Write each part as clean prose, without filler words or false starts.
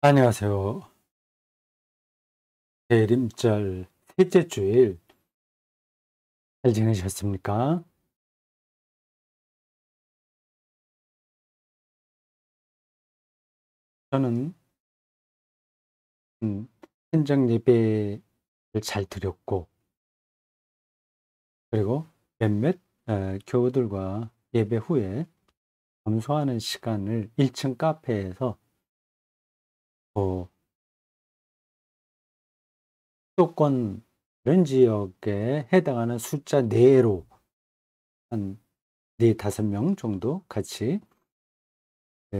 안녕하세요. 대림절 셋째 주일 잘 지내셨습니까? 저는 음 친정 예배를 잘 드렸고, 그리고 몇몇 교우들과 예배 후에 감소하는 시간을 1층 카페에서 어 수도권 이런 지역에 해당하는 숫자 내로 한 4-5명 정도 같이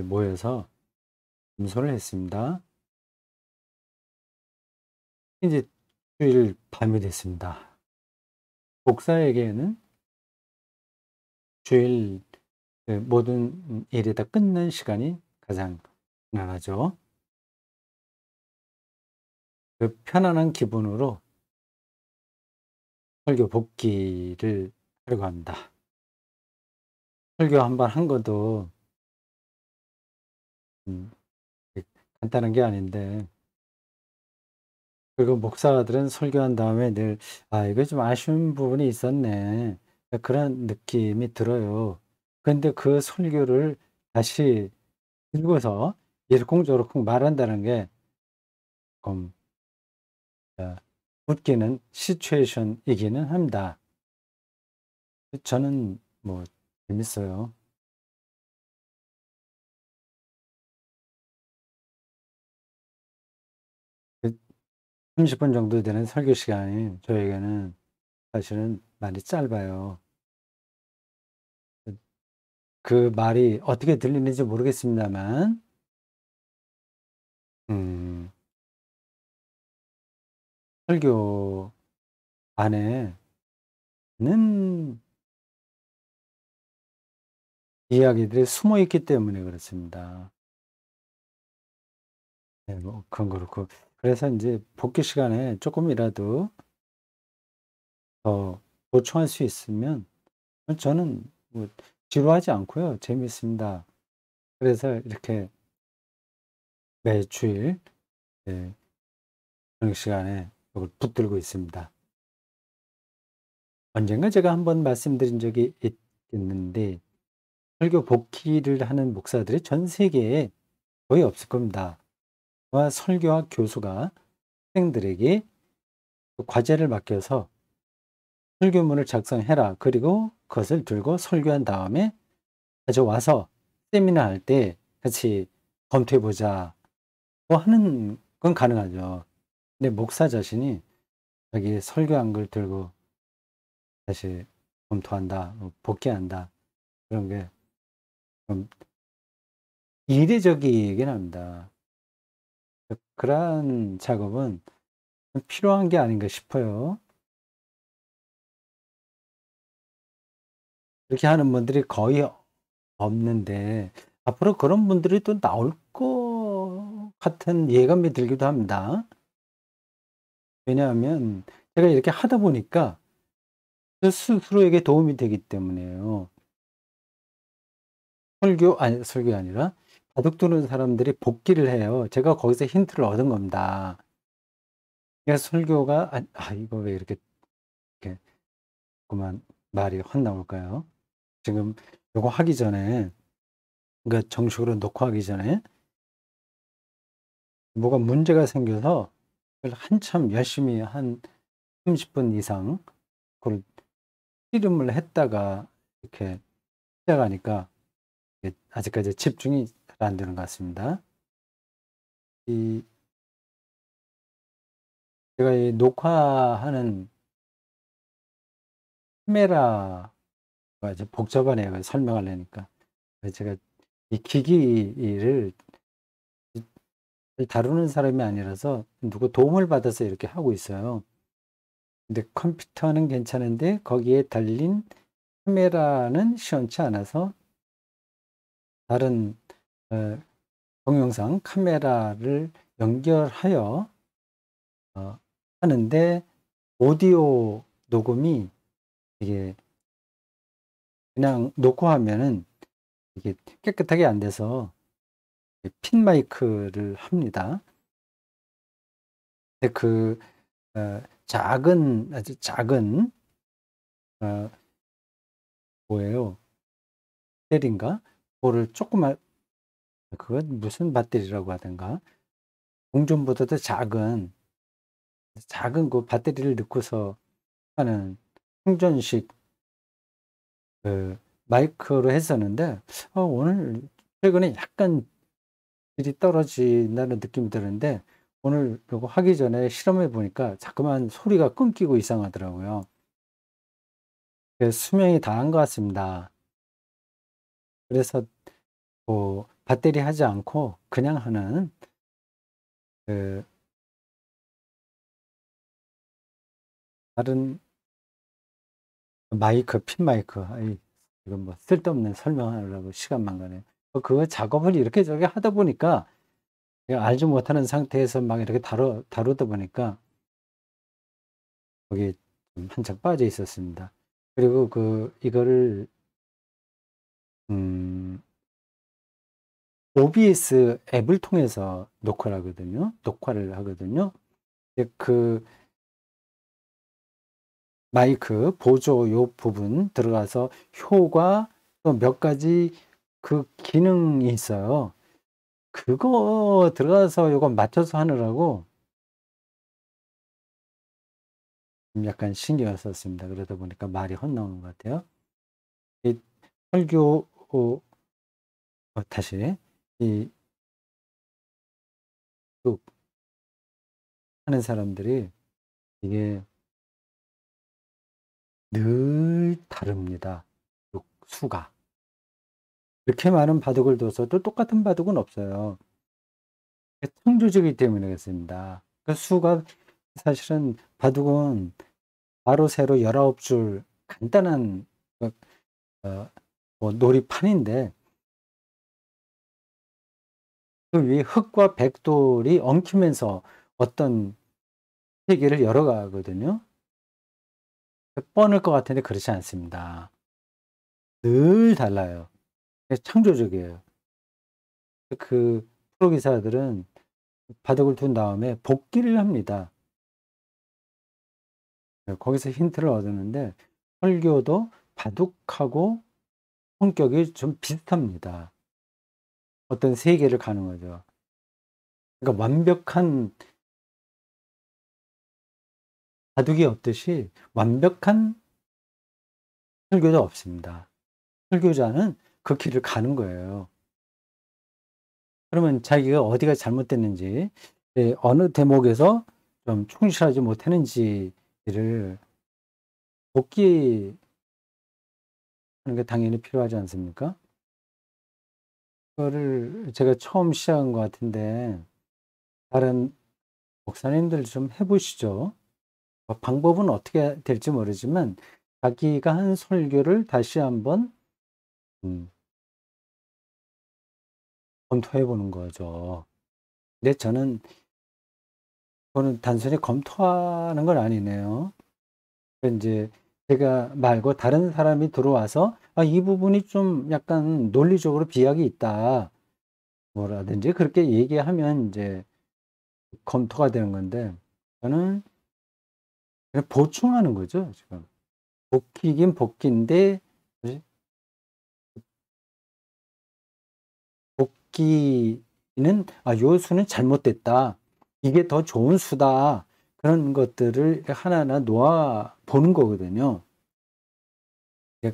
모여서 감소를 했습니다. 이제 주일 밤이 됐습니다. 목사에게는 주일 모든 일이 다 끝난 시간이 가장 편안하죠. 그 편안한 기분으로 설교 복기를 하려고 합니다. 설교 한 번 한 것도 음 이 간단한 게 아닌데, 그리고 목사들은 설교한 다음에 늘 '아 이거 좀 아쉬운 부분이 있었네.' 그런 느낌이 들어요. 근데 그 설교를 다시 읽어서 이러쿵저러쿵 말한다는 게 좀 어 웃기는 시츄에이션이기는 합니다. 저는 뭐 재밌어요. 그 30분 정도 되는 설교 시간이 저에게는 사실은 많이 짧아요. 그 그 말이 어떻게 들리는지 모르겠습니다만, 음 설교 안에는 이야기들이 숨어 있기 때문에 그렇습니다. 네, 뭐 그건 그렇고, 그래서 인제 복귀 시간에 쪼끔이라도 더 보충할 수 있으면 저는 뭐 지루하지 않고요. 재미있습니다. 그래서 이렇게 매주일 네 저녁 시간에 이걸 붙들고 있습니다. 언젠가 제가 한번 말씀드린 적이 있겠는데, 설교 복귀를 하는 목사들이 전 세계에 거의 없을 겁니다. 아마 설교와 교수가 학생들에게 그 과제를 맡겨서 설교문을 작성해라. 그리고 그것을 들고 설교한 다음에 가져와서 세미나 할 때 같이 검토해 보자고 하는 건 가능하죠. 근데 목사 자신이 자기 설교한 걸 들고 다시 검토한다, 복귀한다, 그런 게 좀 이례적이긴 합니다. 그러한 작업은 필요한 게 아닌가 싶어요. 그렇게 하는 분들이 거의 없는데, 앞으로 그런 분들이 또 나올 것 같은 예감이 들기도 합니다. 왜냐하면 제가 이렇게 하다 보니까 저 스스로에게 도움이 되기 때문이에요. 설교가 아니라 바둑 두는 사람들이 복기를 해요. 제가 거기서 힌트를 얻은 겁니다. 그래서 설교가 이거 왜 이렇게 그만 말이 헛나올까요? 지금 요거 하기 전에, 그러니까 정식으로 녹화하기 전에 뭐가 문제가 생겨서 그걸 한참 열심히 한 30분 이상 그걸 씨름을 했다가 이렇게 시작하니까 이게 아직까지 집중이 잘 안 되는 것 같습니다. 이 제가 이 녹화하는 카메라가 이제 복잡하네요, 그 설명하려니까. 그래서 제가 이 기기를 다루는 사람이 아니라서 누구 도움을 받아서 이렇게 하고 있어요. 근데 컴퓨터는 괜찮은데 거기에 달린 카메라는 시원치 않아서 다른 어 동영상 카메라를 연결하여 어 하는데, 오디오 녹음이 이게 그냥 놓고 하면은 이게 깨끗하게 안 돼서 핀 마이크를 합니다. 근데 그 작은 아주 작은 어 뭐예요? 배터리인가? 그거를 조그만 그건 무슨 배터리라고 하던가 동전보다도 작은 그 배터리를 넣고서 하는 충전식 그 마이크로 했었는데 오늘 최근에 약간 질이 떨어진다는 느낌이 드는데 오늘 요거 하기 전에 실험해 보니까 자꾸만 소리가 끊기고 이상하더라고요. 그래서 수명이 다한 것 같습니다. 그래서 뭐 배터리 하지 않고 그냥 하는 그 다른 마이크, 핀 마이크. 이건 뭐 쓸데없는 설명하려고 시간만 가네요. 그거 작업을 이렇게 저렇게 하다 보니까 제가 알지 못하는 상태에서 막 이렇게 다루다 보니까 거기에 좀 한참 빠져 있었습니다. 그리고 이거를 음 OBS 앱을 통해서 녹화를 하거든요. 그 마이크 보조 요 부분 들어가서 효과 또 몇 가지 그 기능이 있어요. 그거 들어가서 요거 맞춰서 하느라고 좀 약간 신경을 썼습니다. 그러다 보니까 말이 헛나오는 것 같아요. 이 설교 다시 이 또 하는 사람들이 이게 늘 다릅니다. 수가. 이렇게 많은 바둑을 둬서도 똑같은 바둑은 없어요. 창조적이기 때문에 그렇습니다. 그 수가 사실은 바둑은 가로, 세로 19줄 간단한 그 뭐 놀이판인데 그 위에 흑과 백돌이 엉키면서 어떤 세계를 열어가거든요. 뻔할 것 같은데 그렇지 않습니다. 늘 달라요. 창조적이에요. 그 프로 기사들은 바둑을 둔 다음에 복기를 합니다. 거기서 힌트를 얻었는데 설교도 바둑하고 성격이 좀 비슷합니다. 어떤 세계를 가는 거죠. 그러니까 완벽한 바둑이 없듯이 완벽한 설교도 없습니다. 설교자는 그 길을 가는 거예요. 그러면 자기가 어디가 잘못됐는지, 어느 대목에서 좀 충실하지 못했는지를 복기하는 게 당연히 필요하지 않습니까? 그거를 제가 처음 시작한 것 같은데 다른 목사님들 좀 해 보시죠. 방법은 어떻게 될지 모르지만 자기가 한 설교를 다시 한번 음 검토해 보는 거죠. 근데 그거는 단순히 검토하는 건 아니네요. 인제 제가 말고 다른 사람이 들어와서 이 부분이 좀 약간 논리적으로 비약이 있다." 뭐라든지 그렇게 얘기하면 인제 검토가 되는 건데 저는 그냥 보충하는 거죠 지금. 복귀긴 복귀인데 뭐지 복귀는 '요 수는 잘못됐다. 이게 더 좋은 수다.' 그런 것들을 하나하나 놓아 보는 거거든요. 예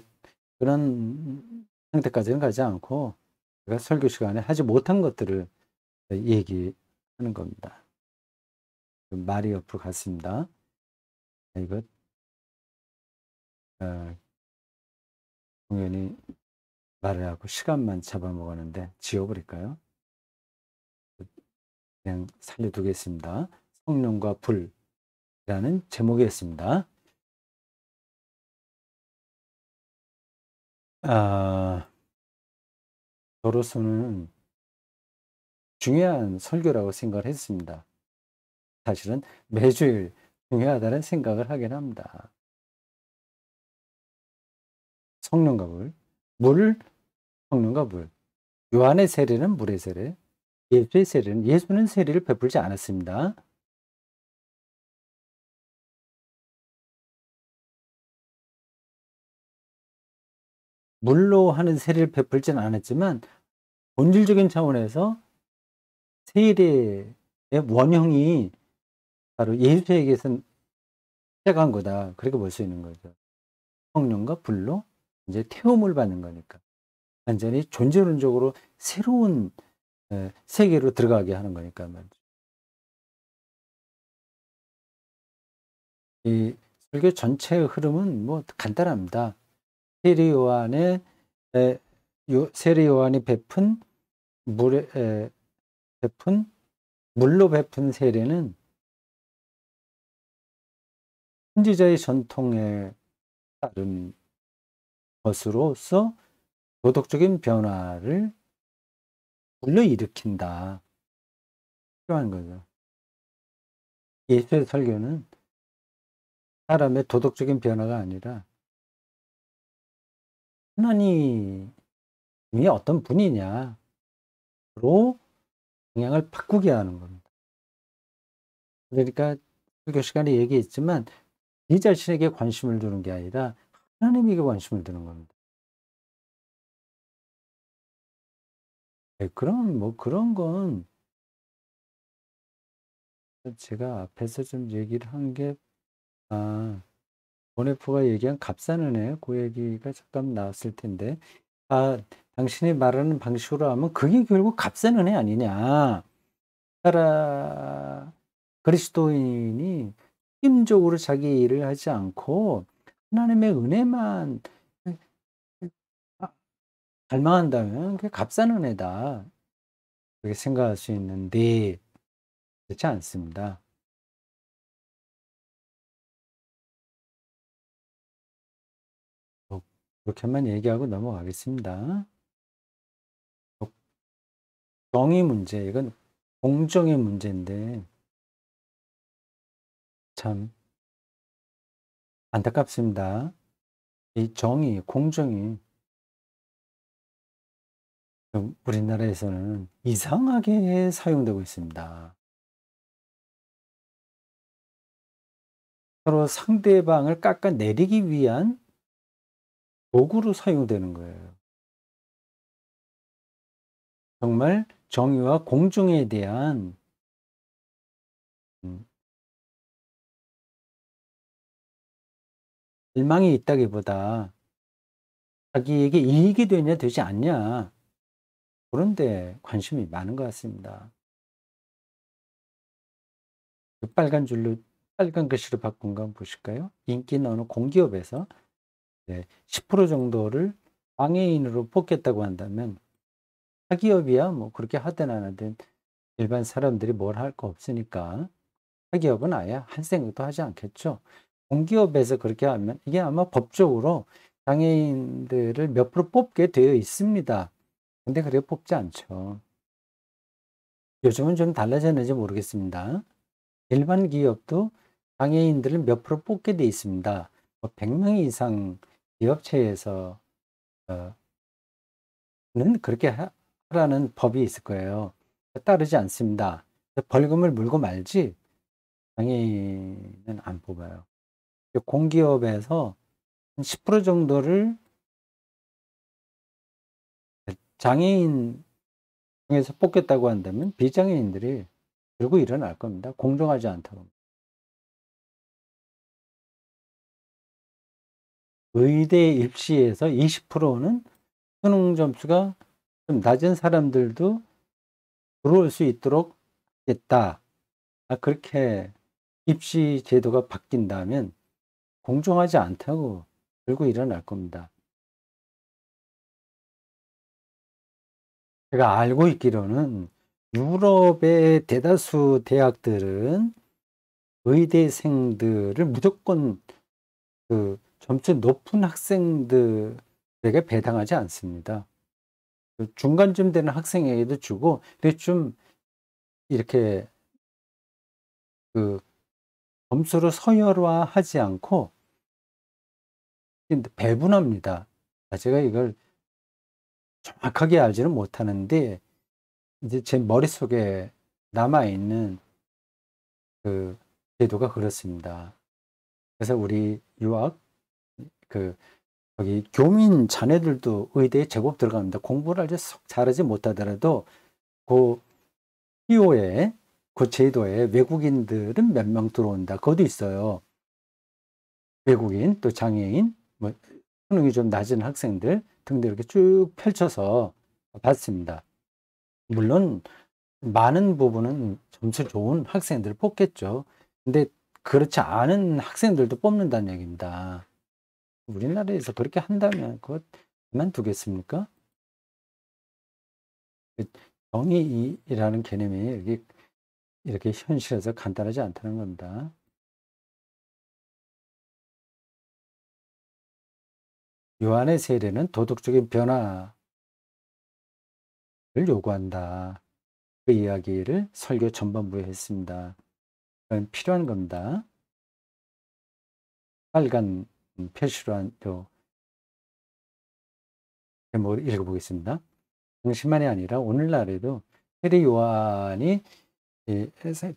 그런 상태까지는 가지 않고 제가 설교 시간에 하지 못한 것들을 얘기하는 겁니다. 말이 옆으로 갔습니다. 이거 어 공연히 말을 하고 시간만 잡아먹었는데 지워 버릴까요? 그냥 살려 두겠습니다. 성령과 불이라는 제목이었습니다. 아 저로서는 중요한 설교라고 생각을 했습니다. 사실은 매주일 중요하다는 생각을 하긴 합니다. 성령과 물, 물, 성령과 물. 요한의 세례는 물의 세례, 예수의 세례는 예수는 세례를 베풀지 않았습니다. 물로 하는 세례를 베풀지는 않았지만 본질적인 차원에서 세례의 원형이 바로 예수에게서 시작한 거다. 그렇게 볼 수 있는 거죠. 성령과 불로 이제 태움을 받는 거니까. 완전히 존재론적으로 새로운 세계로 들어가게 하는 거니까 말이죠. 이 설교 전체의 흐름은 뭐 간단합니다. 세례 요한의 세례 요한이 베푼 물로 베푼 세례는 선지자의 전통에 따른 것으로서 도덕적인 변화를 불러일으킨다. 필요한 거죠. 예수의 설교는 사람의 도덕적인 변화가 아니라 하나님이 어떤 분이냐로 방향을 바꾸게 하는 겁니다. 그러니까 설교 시간에 얘기했지만 네 자신에게 관심을 두는 게 아니라 하나님에게 관심을 두는 겁니다. 그럼 뭐 그런 건 제가 앞에서 좀 얘기를 한 게 보네프가 얘기한 값사는 그 얘기가 잠깐 나왔을 텐데 당신이 말하는 방식으로 하면 그게 결국 값사는 아니냐. 그리스도인이 힘적으로 자기 일을 하지 않고 하나님의 은혜만 갈망한다면 그게 값싼 은혜다. 그렇게 생각할 수 있는데 그렇지 않습니다. 그렇게만 얘기하고 넘어가겠습니다. 정의 문제, 이건 공정의 문제인데 참 안타깝습니다. 이 정의, 공정이 우리나라에서는 이상하게 사용되고 있습니다. 서로 상대방을 깎아내리기 위한 도구로 사용되는 거예요. 정말 정의와 공정에 대한 일망이 있다기보다 자기에게 이익이 되냐 되지 않냐 그런데 관심이 많은 것 같습니다. 빨간 줄로 빨간 글씨로 바꾼 거 한번 보실까요? 인기 있는 어느 공기업에서 10% 정도를 장애인으로 뽑겠다고 한다면 사기업이야 뭐 그렇게 하든 안 하든 일반 사람들이 뭘 할 거 없으니까 사기업은 아예 할 생각도 하지 않겠죠. 공기업에서 그렇게 하면 이게 아마 법적으로 장애인들을 몇 프로 뽑게 되어 있습니다. 근데 그렇게 뽑지 않죠. 요즘은 좀 달라졌는지 모르겠습니다. 일반 기업도 장애인들을 몇 프로 뽑게 돼 있습니다. 100명 이상 기업체에서 는 그렇게 하라는 법이 있을 거예요. 따르지 않습니다. 벌금을 물고 말지 장애인은 안 뽑아요. 공기업에서 10% 정도를 장애인 중에서 뽑겠다고 한다면 비장애인들이 들고 일어날 겁니다. 공정하지 않다고. 의대 입시에서 20%는 수능 점수가 좀 낮은 사람들도 들어올 수 있도록 하겠다. 그렇게 입시 제도가 바뀐다면 공정하지 않다고 들고 일어날 겁니다. 제가 알고 있기로는 유럽의 대다수 대학들은 의대생들을 무조건 그 점수 높은 학생들에게 배당하지 않습니다. 중간쯤 되는 학생에게도 주고, 근데 좀 이렇게 그 점수를 서열화하지 않고 배분합니다. 제가 이걸 정확하게 알지는 못하는데 이제 제 머릿속에 남아있는 그 제도가 그렇습니다. 그래서 우리 유학, 그, 거기 교민 자녀들도 의대에 제법 들어갑니다. 공부를 아주 썩 잘하지 못하더라도 그 PO에, 그 제도에 외국인들은 몇 명 들어온다. 그것도 있어요. 외국인, 또 장애인, 뭐, 수능이 좀 낮은 학생들 등등 이렇게 쭉 펼쳐서 봤습니다. 물론, 많은 부분은 점수 좋은 학생들을 뽑겠죠. 근데 그렇지 않은 학생들도 뽑는다는 얘기입니다. 우리나라에서 그렇게 한다면 그것 그만두겠습니까? 정의라는 개념이 이렇게 현실에서 간단하지 않다는 겁니다. 요한의 세례는 도덕적인 변화를 요구한다. 그 이야기를 설교 전반부에 했습니다. 그건 필요한 겁니다. 빨간 표시로 한 요 제목을 읽어보겠습니다. 당시만이 아니라 오늘날에도 세례 요한이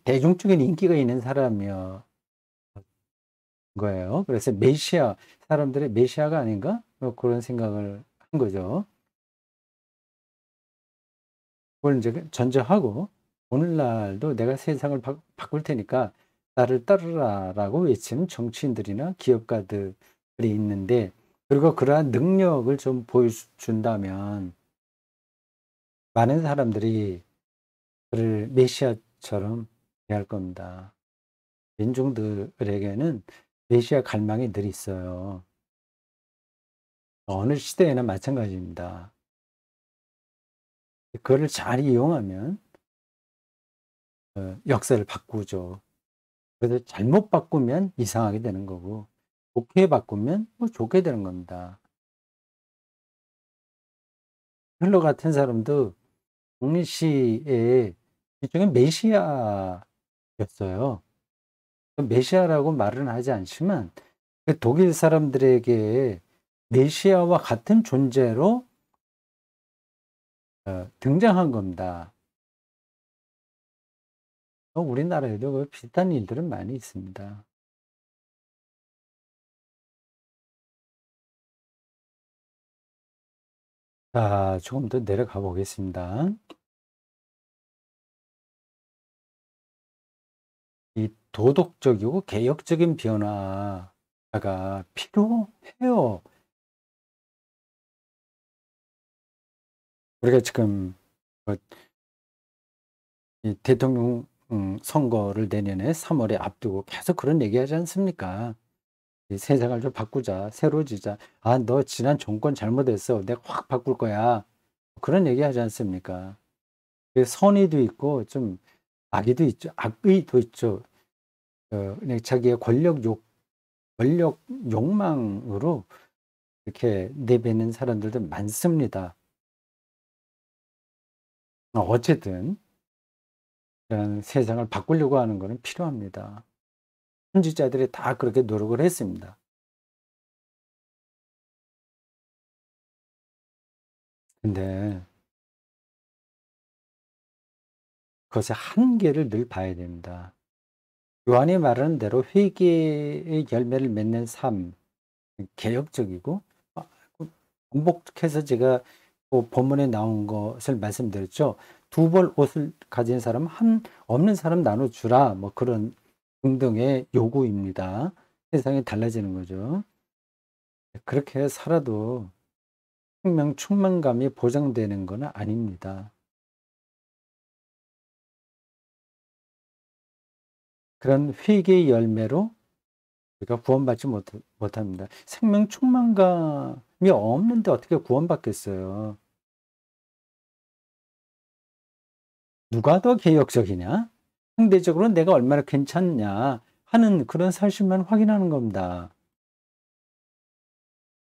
대중적인 인기가 있는 사람이었 거예요. 그래서 메시아, 사람들의 메시아가 아닌가? 뭐 그런 생각을 한 거죠. 그걸 이제 전제하고 오늘날도 내가 세상을 바꿀 테니까 나를 따르라라고 외치는 정치인들이나 기업가들이 있는데, 그리고 그러한 능력을 좀 보여준다면 많은 사람들이 그를 메시아처럼 대할 겁니다. 민중들에게는 메시아 갈망이 늘 있어요. 어느 시대에나 마찬가지입니다. 그거를 잘 이용하면 역사를 바꾸죠. 그래서 잘못 바꾸면 이상하게 되는 거고, 좋게 바꾸면 뭐 좋게 되는 겁니다. 힐러 같은 사람도 당시에 일종의 메시아였어요. 메시아라고 말은 하지 않지만 독일 사람들에게 메시아와 같은 존재로 등장한 겁니다. 우리나라에도 그 비슷한 일들은 많이 있습니다. 자, 조금 더 내려가 보겠습니다. 이 도덕적이고 개혁적인 변화가 필요해요. 우리가 지금 뭐 이 대통령 선거를 내년에 3월에 앞두고 계속 그런 얘기하지 않습니까? 이 세상을 좀 바꾸자, 새로워지자. 아, 너 지난 정권 잘못했어. 내가 확 바꿀 거야. 그런 얘기하지 않습니까? 선의도 있고 좀 악의도 있죠. 악의도 있죠. 그냥 자기의 권력 욕망으로 이렇게 내뱉는 사람들도 많습니다. 어쨌든 세상을 바꾸려고 하는 것은 필요합니다. 선지자들이 다 그렇게 노력을 했습니다. 근데 그것의 한계를 늘 봐야 됩니다. 요한이 말하는 대로 회개의 열매를 맺는 삶, 개혁적이고, 아, 반복해서 제가 본문에 나온 것을 말씀드렸죠. 두 벌 옷을 가진 사람, 없는 사람 나눠주라. 뭐 그런 등등의 요구입니다. 세상이 달라지는 거죠. 그렇게 살아도 생명 충만감이 보장되는 건 아닙니다. 그런 회개의 열매로 우리가 구원받지 못합니다. 생명 충만감이 없는데 어떻게 구원받겠어요? 누가 더 개혁적이냐? 상대적으로 내가 얼마나 괜찮냐 하는 그런 사실만 확인하는 겁니다.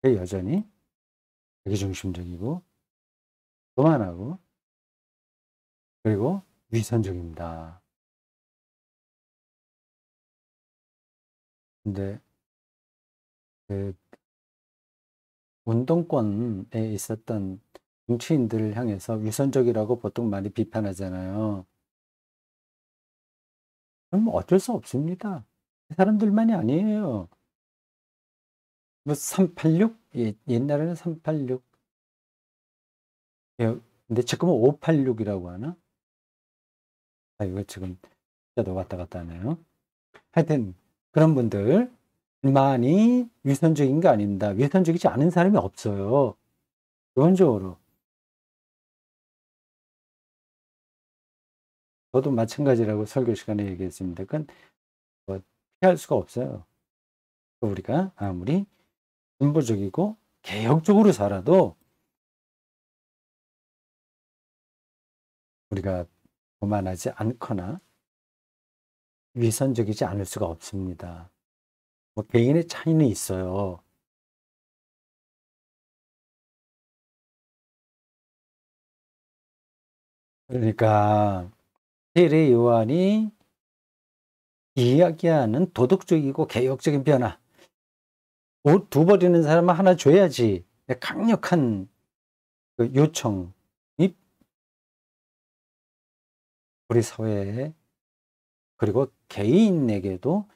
여전히 자기중심적이고 교만하고 그리고 위선적입니다. 근데 그 운동권에 있었던 정치인들을 향해서 위선적이라고 보통 많이 비판하잖아요. 그럼 어쩔 수 없습니다. 그 사람들만이 아니에요. 뭐 386? 옛날에는 386. 예, 근데 지금은 586이라고 하나? 아, 이거 지금 숫자도 왔다 갔다 하네요. 하여튼 그런 분들만이 위선적인 게 아닙니다. 위선적이지 않은 사람이 없어요. 기본적으로. 저도 마찬가지라고 설교 시간에 얘기했습니다. 그건 뭐 피할 수가 없어요. 우리가 아무리 진보적이고 개혁적으로 살아도 우리가 교만하지 않거나 위선적이지 않을 수가 없습니다. 뭐 개인의 차이는 있어요. 그러니까 세례 요한이 이야기하는 도덕적이고 개혁적인 변화, 옷 두 버리는 사람은 하나 줘야지, 강력한 그 요청이 우리 사회에, 그리고 개인에게도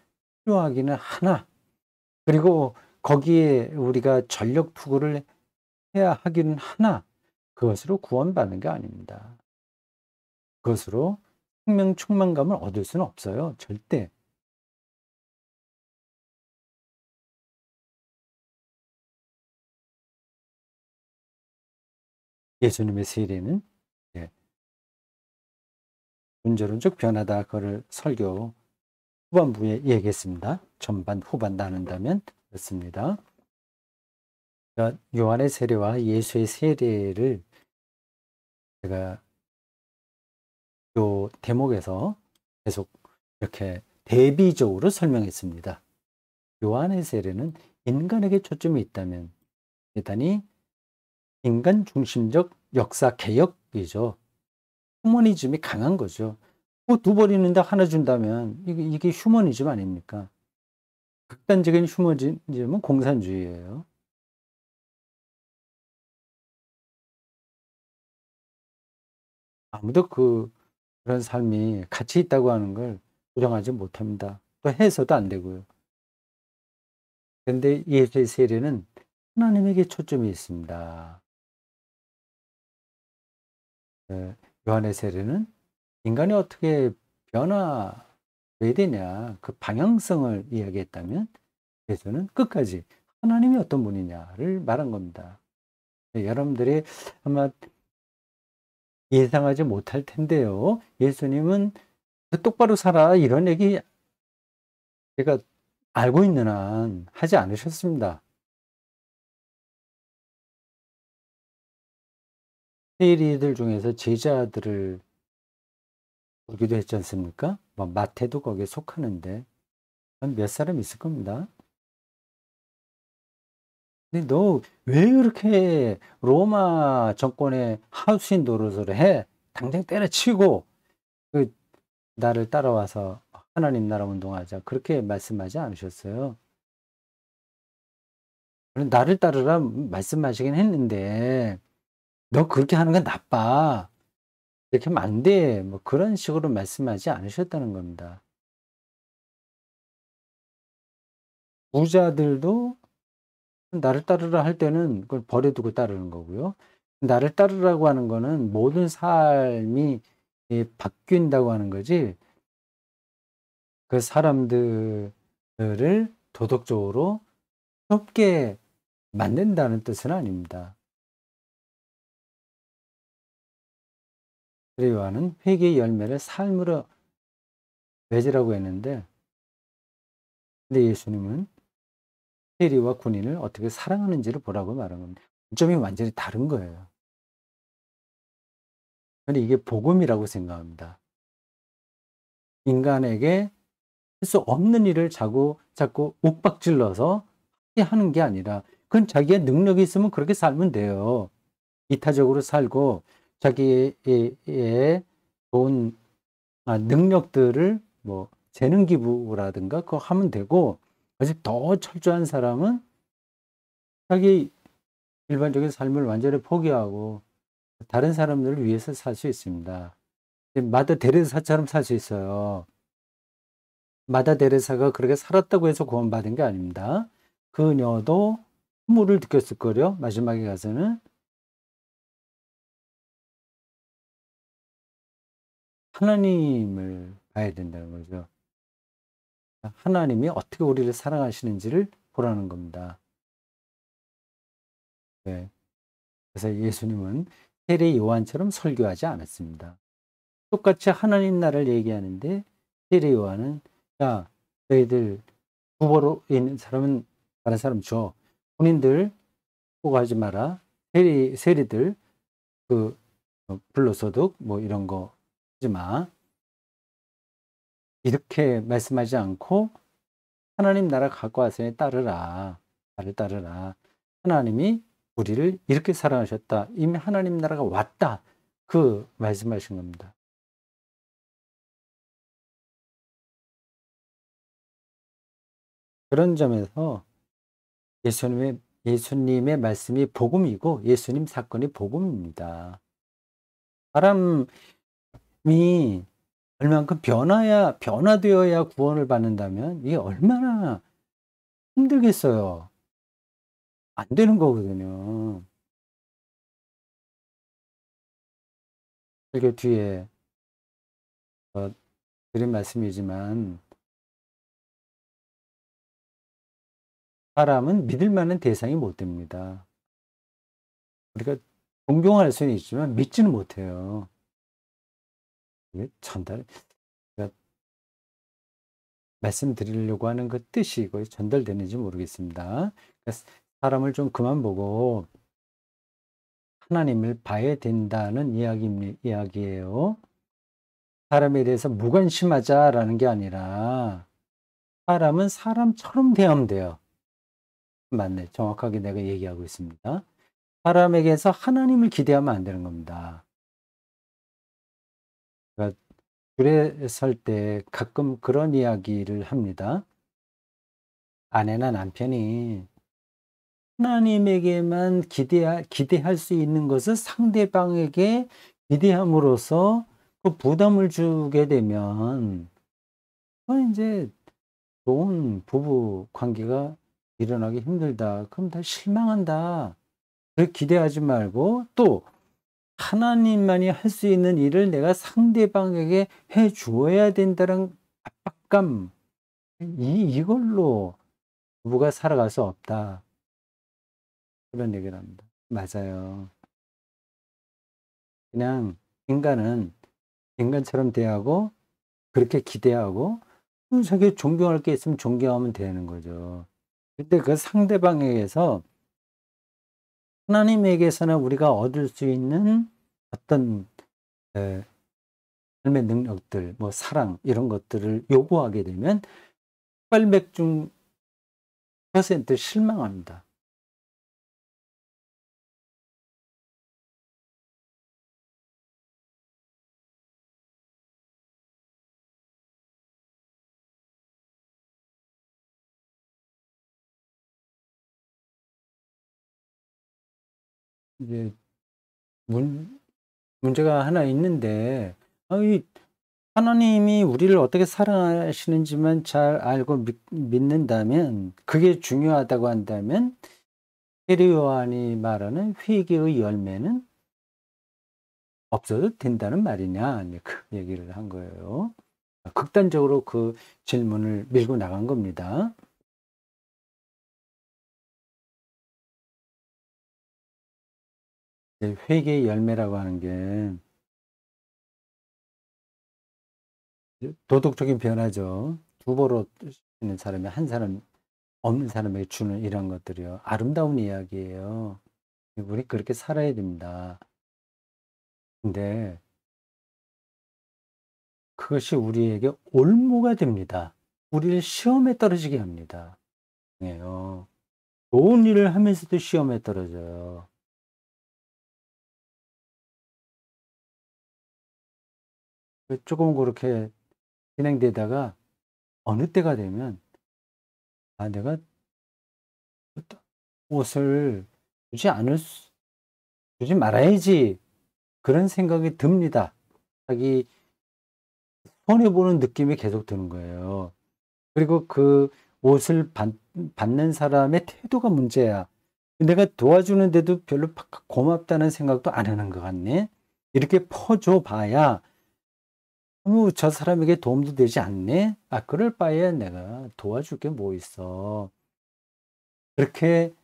필요하기는 하나, 그리고 거기에 우리가 전력 투구를 해야 하기는 하나, 그것으로 구원받는 게 아닙니다. 그것으로 생명 충만감을 얻을 수는 없어요. 절대. 예수님의 세례는 문제론적 변화다. 그걸 설교 후반부에 얘기했습니다. 전반, 후반 나눈다면 그렇습니다. 요한의 세례와 예수의 세례를 제가 요 대목에서 계속 이렇게 대비적으로 설명했습니다. 요한의 세례는 인간에게 초점이 있다면 대단히 인간 중심적 역사 개혁이죠. 휴머니즘이 강한 거죠. 뭐 두 버리는데 하나 준다면 이게 휴머니즘 아닙니까? 극단적인 휴머니즘은 공산주의예요. 아무도 그런 삶이 가치 있다고 하는 걸 부정하지 못합니다. 또 해서도 안 되고요. 그런데 예수의 세례는 하나님에게 초점이 있습니다. 요한의 세례는 인간이 어떻게 변화해야 되냐, 그 방향성을 이야기했다면 예수는 끝까지 하나님이 어떤 분이냐를 말한 겁니다. 여러분들이 아마 예상하지 못할 텐데요. 예수님은 똑바로 살아 이런 얘기 제가 알고 있는 한 하지 않으셨습니다. 세리들 중에서 제자들을 부르기도 했지 않습니까? 뭐 마태도 거기에 속하는데 한 몇 사람 있을 겁니다. 근데 너 왜 그렇게 로마 정권의 하수인 노릇을 해? 당장 때려치고 그 나를 따라와서 하나님 나라 운동하자. 그렇게 말씀하지 않으셨어요. 나를 따르라 말씀하시긴 했는데 너 그렇게 하는 건 나빠. 이렇게 하면 안 돼. 뭐 그런 식으로 말씀하지 않으셨다는 겁니다. 부자들도 나를 따르라 할 때는 그걸 버려두고 따르는 거고요. 나를 따르라고 하는 거는 모든 삶이 바뀐다고 하는 거지, 그 사람들을 도덕적으로 좁게 만든다는 뜻은 아닙니다. 요한은 회개의 열매를 삶으로 맺으라고 했는데, 근데 예수님은 세리와 군인을 어떻게 사랑하는지를 보라고 말한 겁니다. 관점이 완전히 다른 거예요. 근데 이게 복음이라고 생각합니다. 인간에게 할 수 없는 일을 자꾸 옥박질러서 하는 게 아니라 그건 자기의 능력이 있으면 그렇게 살면 돼요. 이타적으로 살고 자기의 좋은 능력들을 뭐 재능 기부라든가 그거 하면 되고, 아직 더 철저한 사람은 자기 일반적인 삶을 완전히 포기하고 다른 사람들을 위해서 살 수 있습니다. 마더 데레사처럼 살 수 있어요. 마더 데레사가 그렇게 살았다고 해서 구원받은 게 아닙니다. 그녀도 허물을 느꼈을 거요, 마지막에 가서는. 하나님을 봐야 된다는 거죠. 하나님이 어떻게 우리를 사랑하시는지를 보라는 겁니다. 네. 그래서 예수님은 세례 요한처럼 설교하지 않았습니다. 똑같이 하나님 나라를 얘기하는데 세례 요한은 야, 너희들 부보로 있는 사람은 다른 사람 줘. 본인들 꼭 하지 마라. 세리들 그 불로소득 뭐 이런 거 하지 마. 이렇게 말씀하지 않고 하나님 나라 갖고 와서 따르라. 나를 따르라. 하나님이 우리를 이렇게 사랑하셨다. 이미 하나님 나라가 왔다. 그 말씀하신 겁니다. 그런 점에서 예수님의 말씀이 복음이고 예수님 사건이 복음입니다. 사람이 얼만큼 변화되어야 구원을 받는다면 이게 얼마나 힘들겠어요. 안 되는 거거든요. 설교 뒤에 드린 말씀이지만 사람은 믿을 만한 대상이 못 됩니다. 우리가 존경할 수는 있지만 믿지는 못해요. 이게 제가 말씀드리려고 하는 그 뜻이 이거 전달되는지 모르겠습니다. 그러니까 사람을 좀 그만 보고 하나님을 봐야 된다는 이야기예요. 사람에 대해서 무관심하자라는 게 아니라 사람은 사람처럼 대하면 돼요. 맞네. 정확하게 내가 얘기하고 있습니다. 사람에게서 하나님을 기대하면 안 되는 겁니다. 그러니까 줄에 설 때 가끔 그런 이야기를 합니다. 아내나 남편이 하나님에게만 기대할 수 있는 것을 상대방에게 기대함으로써 그 부담을 주게 되면 그건 이제 좋은 부부 관계가 일어나기 힘들다. 그럼 다 실망한다. 그렇게 기대하지 말고 또 하나님만이 할 수 있는 일을 내가 상대방에게 해 주어야 된다는 압박감, 이걸로 부부가 살아갈 수 없다. 그런 얘기를 합니다. 맞아요. 그냥 인간은 인간처럼 대하고 그렇게 기대하고 자기 존경할 게 있으면 존경하면 되는 거죠. 근데 그 상대방에게서 하나님에게서는 우리가 얻을 수 있는 어떤 삶의 능력들, 뭐 사랑 이런 것들을 요구하게 되면 백발백중 퍼센트 실망합니다. 이제 문제가 하나 있는데 이 하나님이 우리를 어떻게 사랑하시는지만 잘 알고 믿는다면 그게 중요하다고 한다면 세례 요한이 말하는 회개의 열매는 없어도 된다는 말이냐 그 얘기를 한 거예요. 극단적으로 그 질문을 밀고 나간 겁니다. 회개의 열매라고 하는 게 도덕적인 변화죠. 두 보러 있는 사람이 한 사람 없는 사람에게 주는 이런 것들이요. 아름다운 이야기예요. 우리 그렇게 살아야 됩니다. 근데 그것이 우리에게 올무가 됩니다. 우리를 시험에 떨어지게 합니다. 예요. 좋은 일을 하면서도 시험에 떨어져요. 조금 그렇게 진행되다가 어느 때가 되면 내가 옷을 주지 말아야지. 그런 생각이 듭니다. 자기 손해보는 느낌이 계속 드는 거예요. 그리고 그 옷을 받는 사람의 태도가 문제야. 내가 도와주는데도 별로 고맙다는 생각도 안 하는 것 같네. 이렇게 퍼줘 봐야 저 사람에게 도움도 되지 않네. 아, 그럴 바에 내가 도와줄 게 뭐 있어. 그렇게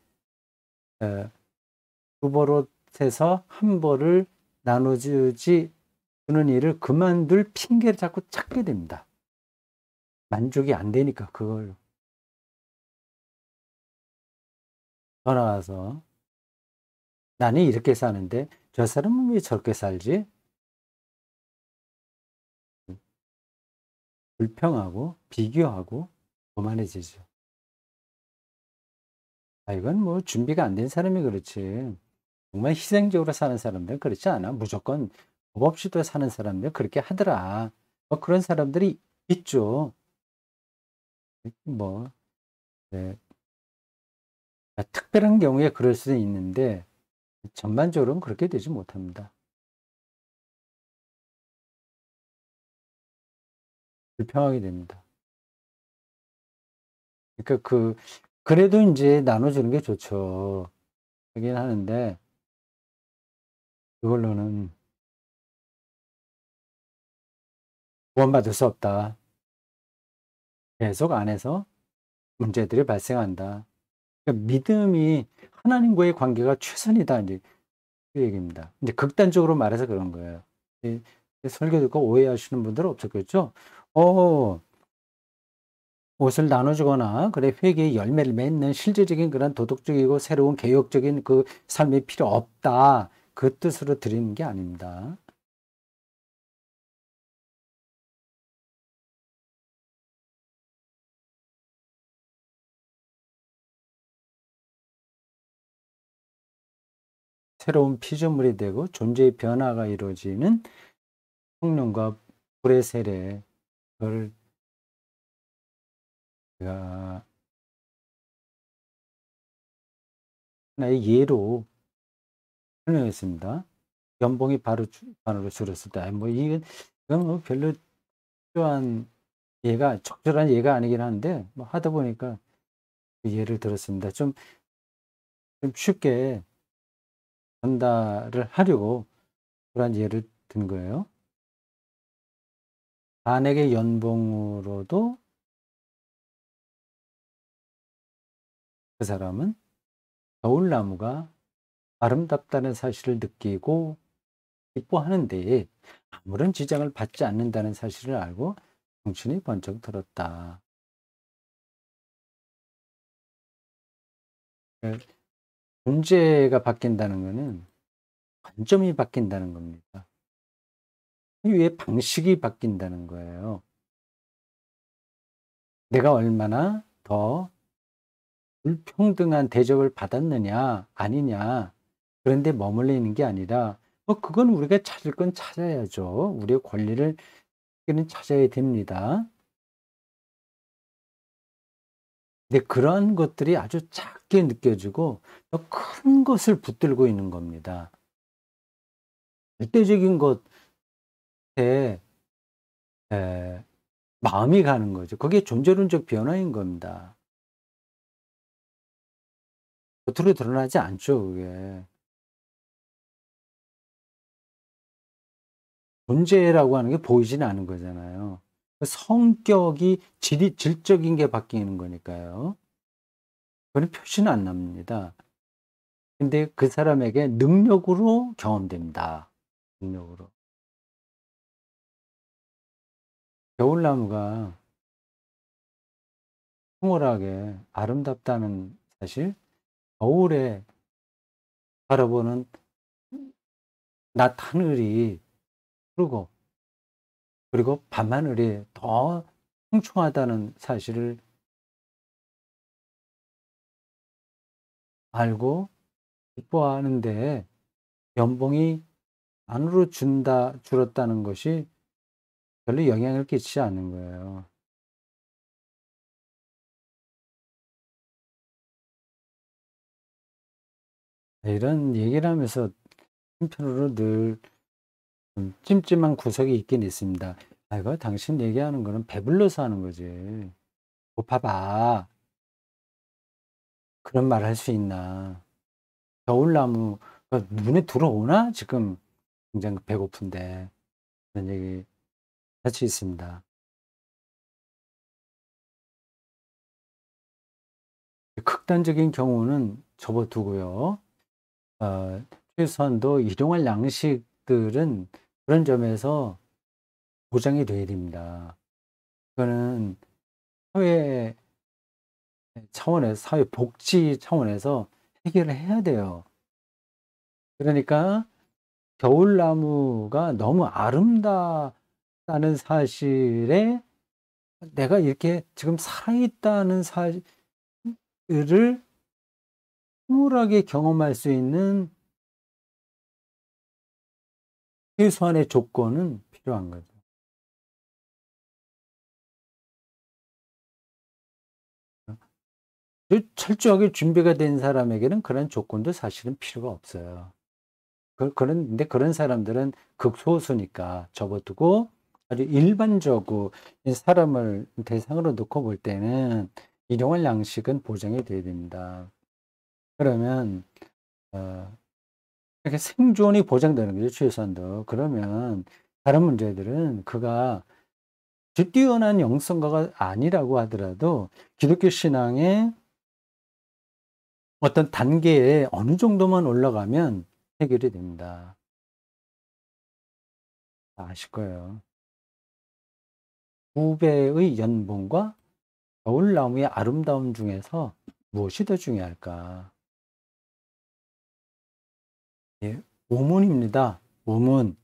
두 버릇에서 한 벌을 나눠주지 주는 일을 그만둘 핑계를 자꾸 찾게 됩니다. 만족이 안 되니까 그걸 전화 와서 나는 이렇게 사는데 저 사람은 왜 저렇게 살지? 불평하고 비교하고 교만해지죠. 아, 이건 뭐 준비가 안 된 사람이 그렇지. 정말 희생적으로 사는 사람들은 그렇지 않아. 무조건 법 없이도 사는 사람들 그렇게 하더라. 뭐 그런 사람들이 있죠. 뭐 네. 특별한 경우에 그럴 수는 있는데 전반적으로는 그렇게 되지 못합니다. 불평하게 됩니다. 그러니까 그래도 인제 나눠주는 게 좋죠. 하긴 하는데 그걸로는 구원받을 수 없다. 계속 안에서 문제들이 발생한다. 그러니까 믿음이 하나님과의 관계가 최선이다. 인제 그 얘기입니다. 이제 극단적으로 말해서 그런 거예요. 이 설교 듣고 오해하시는 분들은 없었겠죠? 어 옷을 나눠주거나 그래 회개의 열매를 맺는 실제적인 그런 도덕적이고 새로운 개혁적인 그 삶이 필요 없다. 그 뜻으로 드리는 게 아닙니다. 새로운 피조물이 되고 존재의 변화가 이루어지는 성령과 불의 세례, 그걸 제가 하나의 예로 설명했습니다. 연봉이 반으로 줄었을 때, 뭐, 이건 뭐 별로 필요한 적절한 예가 아니긴 한데, 뭐 하다 보니까 그 예를 들었습니다. 좀 쉽게 전달을 하려고 그런 예를 든 거예요. 반에게 연봉으로도 그 사람은 겨울나무가 아름답다는 사실을 느끼고 기뻐하는데 아무런 지장을 받지 않는다는 사실을 알고 정신이 번쩍 들었다. 그 존재가 바뀐다는 것은 관점이 바뀐다는 겁니다. 이외에 방식이 바뀐다는 거예요. 내가 얼마나 더 불평등한 대접을 받았느냐, 아니냐, 그런 데 머물러 있는 게 아니라, 그건 우리가 찾을 건 찾아야죠. 우리의 권리를 는 찾아야 됩니다. 근데 그런 것들이 아주 작게 느껴지고 더 큰 것을 붙들고 있는 겁니다. 절대적인 것에 에, 마음이 가는 거죠. 그게 존재론적 변화인 겁니다. 겉으로 드러나지 않죠, 그게. 존재라고 하는 게 보이지는 않은 거잖아요. 그 성격이 질적인 게 바뀌는 거니까요. 그런 표시는 안 납니다. 근데 그 사람에게 능력으로 경험됩니다. 능력으로. 겨울나무가 황홀하게 아름답다는 사실, 겨울에 바라보는 낮 하늘이 푸르고 그리고 밤하늘이 더 청초하다는 사실을 알고 기뻐하는데 연봉이 안으로 줄었다는 것이 별로 영향을 끼치지 않는 거예요. 이런 얘기를 하면서 한편으로 늘 좀 찜찜한 구석이 있긴 있습니다. "아이고 당신 얘기하는 거는 배불러서 하는 거지. 고파봐." 그런 말을 할 수 있나. 겨울나무가 눈에 들어오나 지금 굉장히 배고픈데. 그런 얘기 할 수 있습니다. 극단적인 경우는 접어두고요. 어 최소한도 일용할 양식들은 그런 점에서 보장이 돼야 됩니다. 그거는 사회 차원에서 사회 복지 차원에서 해결을 해야 돼요. 그러니까 겨울나무가 너무 아름답다는 사실에 내가 이렇게 지금 살아있다는 사실을 황홀하게 경험할 수 있는 최소한의 조건은 필요한 거죠. 철저하게 준비가 된 사람에게는 그런 조건도 사실은 필요가 없어요. 근데 그런 사람들은 극소수니까 접어두고 아주 일반적으로 이 사람을 대상으로 놓고 볼 때는 일용할 양식은 보장이 돼야 됩니다. 그러면 어 이렇게 생존이 보장되는 거죠, 최소한도. 그러면 다른 문제들은 그가 아주 뛰어난 영성가가 아니라고 하더라도 기독교 신앙의 어떤 단계에 어느 정도만 올라가면 해결이 됩니다. 아실 거예요. 2 배의 연봉과 겨울나무의 아름다움 중에서 무엇이 더 중요할까? 예. 우문입니다. 우문.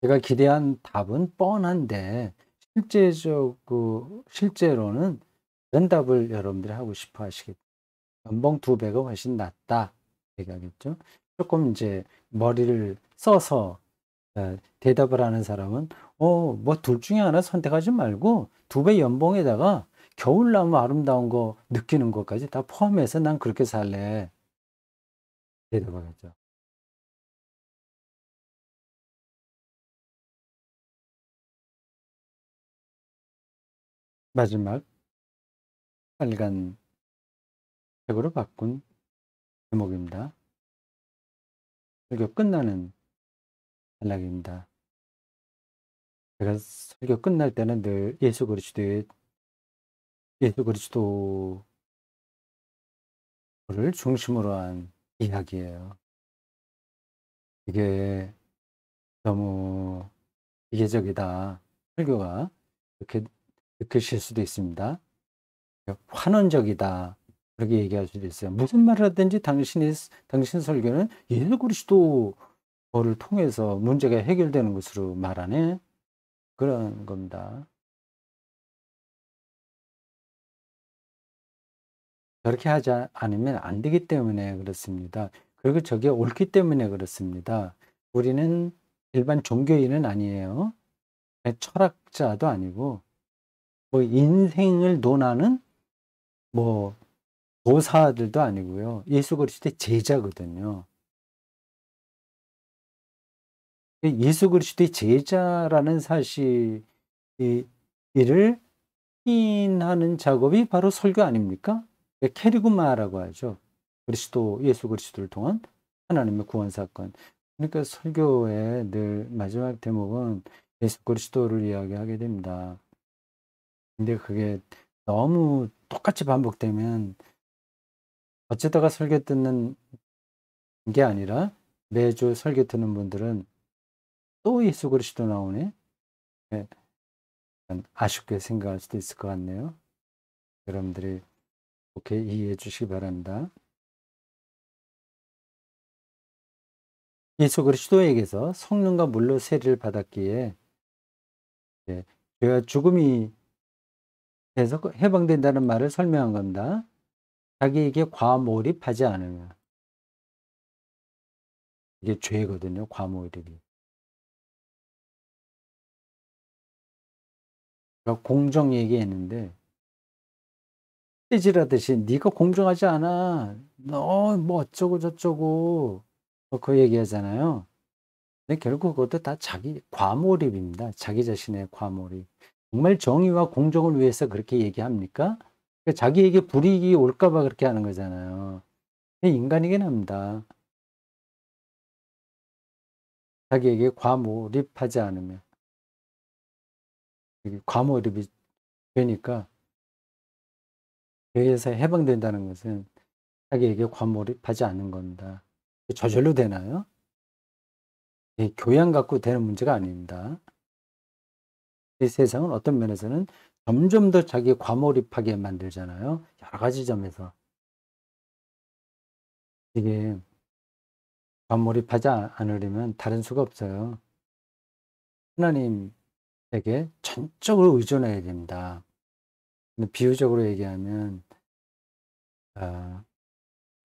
제가 기대한 답은 뻔한데 실제로는 다른 답을 여러분들이 하고 싶어 하시겠죠. 연봉 2 배가 훨씬 낫다 얘기하겠죠. 조금 인제 머리를 써서 대답을 하는 사람은 뭐 둘 중에 하나 선택하지 말고 2배 연봉에다가 겨울나무 아름다운 거 느끼는 것까지 다 포함해서 "난 그렇게 살래." 대답하겠죠. 마지막 빨간 색으로 바꾼 제목입니다. 설교 끝나는 단락입니다. 제가 설교 끝날 때는 늘 예수 그리스도를 중심으로 한 이야기예요. 이게 너무 이계적이다. 설교가 이렇게 느끼실 수도 있습니다. 환원적이다. 그렇게 얘기할 수도 있어요. 무슨 말을 하든지 당신 설교는 예수 그리스도를 통해서 문제가 해결되는 것으로 말하네. 그런 겁니다. 그렇게 하지 않으면 안 되기 때문에 그렇습니다. 그리고 저게 옳기 때문에 그렇습니다. 우리는 일반 종교인은 아니에요. 철학자도 아니고 뭐 인생을 논하는 뭐 도사들도 아니고요. 예수 그리스도의 제자거든요. 예수 그리스도의 제자라는 사실 이 이를 확인하는 작업이 바로 설교 아닙니까? 캐리그마라고 하죠. 예수 그리스도를 통한 하나님의 구원 사건. 그러니까 설교의 늘 마지막 대목은 예수 그리스도를 이야기하게 됩니다. 근데 그게 너무 똑같이 반복되면 어쩌다가 설교 듣는 게 아니라 매주 설교 듣는 분들은 '또 예수 그리스도 나오네.' 예, 약간 아쉽게 생각할 수도 있을 것 같네요. 여러분들이 그렇게 이해해 주시기 바랍니다. 예수 그리스도에게서 성령과 물로 세례를 받았기에 예, 죄와 죽음이 돼서 해방된다는 말을 설명한 겁니다. 자기에게 과몰입하지 않으면 이게 죄거든요, 과몰입이. 그러니까 공정 얘기했는데 떼질하듯이 "네가 공정하지 않아. 너 뭐 어쩌고 저쩌고." 그 얘기하잖아요. 근데 결국 그것도 다 자기 과몰입입니다. 자기 자신의 과몰입. 정말 정의와 공정을 위해서 그렇게 얘기합니까? 자기에게 불이익이 올까 봐 그렇게 하는 거잖아요. 인간이긴 합니다. 자기에게 과몰입하지 않으면. 이게 과몰입이 되니까 죄에서 해방된다는 것은 자기에게 과몰입하지 않는 겁니다. 저절로 되나요? 교양 갖고 되는 문제가 아닙니다. 이 세상은 어떤 면에서는 점점 더 자기 과몰입하게 만들잖아요. 여러 가지 점에서. 이게 과몰입하지 않으려면 다른 수가 없어요. 하나님에게 전적으로 의존해야 됩니다. 근데 비유적으로 얘기하면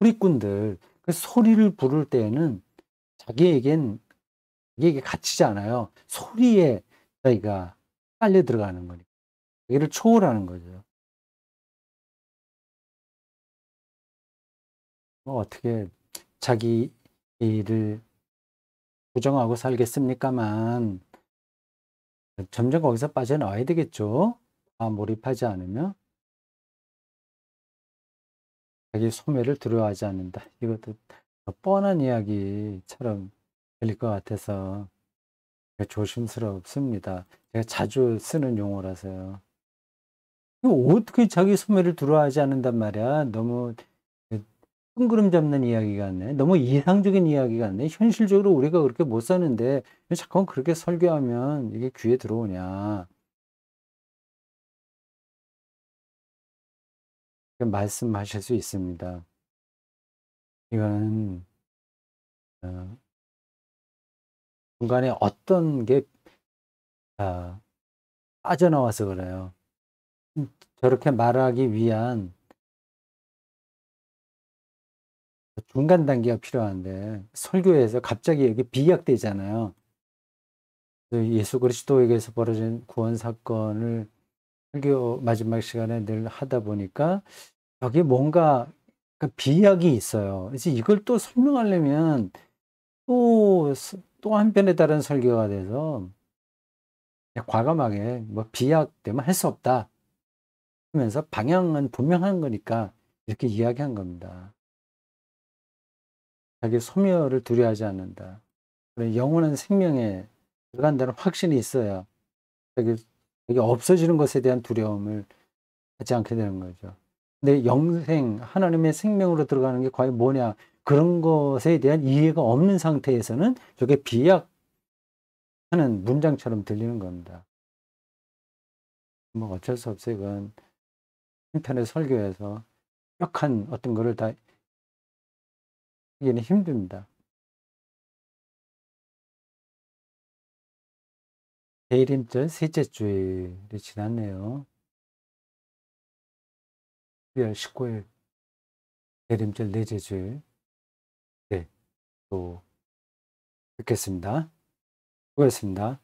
소리꾼들 그 소리를 부를 때에는 자기에겐 이게 갇히지 않아요. 소리에 자기가 빨려 들어가는 거니까. 여기를 초월하는 거죠. 어떻게 자기 일을 부정하고 살겠습니까만 점점 거기서 빠져나와야 되겠죠. 몰입하지 않으면 자기 소멸을 두려워하지 않는다. 이것도 뻔한 이야기처럼 들릴 것 같아서 조심스럽습니다. 제가 자주 쓰는 용어라서요. 어떻게 자기 소멸을 두려워하지 않는단 말이야. 너무 뜬구름 잡는 이야기 같네. 너무 이상적인 이야기 같네. 현실적으로 우리가 그렇게 못 사는데 자꾸 그렇게 설교하면 이게 귀에 들어오냐. 말씀하실 수 있습니다. 이거는 어, 중간에 어떤 게 아, 빠져나와서 그래요. 저렇게 말하기 위한 중간 단계가 필요한데 설교에서 갑자기 여기 비약되잖아요. 예수 그리스도에게서 벌어진 구원 사건을 설교 마지막 시간에 늘 하다 보니까 여기 뭔가 비약이 있어요. 그래서 이걸 또 설명하려면 또 한편에 다른 설교가 돼서 과감하게 뭐 비약 때문에 할 수 없다 하면서 방향은 분명한 거니까 이렇게 이야기한 겁니다. 자기 소멸을 두려워하지 않는다. 영원한 생명에 들어간다는 확신이 있어야 여기 없어지는 것에 대한 두려움을 하지 않게 되는 거죠. 근데 영생, 하나님의 생명으로 들어가는 게 과연 뭐냐, 그런 것에 대한 이해가 없는 상태에서는 저게 비약하는 문장처럼 들리는 겁니다. 뭐 어쩔 수 없어요. 이건 한편의 설교에서 완벽한 어떤 거를 다 하기는 힘듭니다. 대림절 셋째 주일이 지났네요. 12월 19일 대림절 넷째 주일. 네, 또 뵙겠습니다. 수고하셨습니다.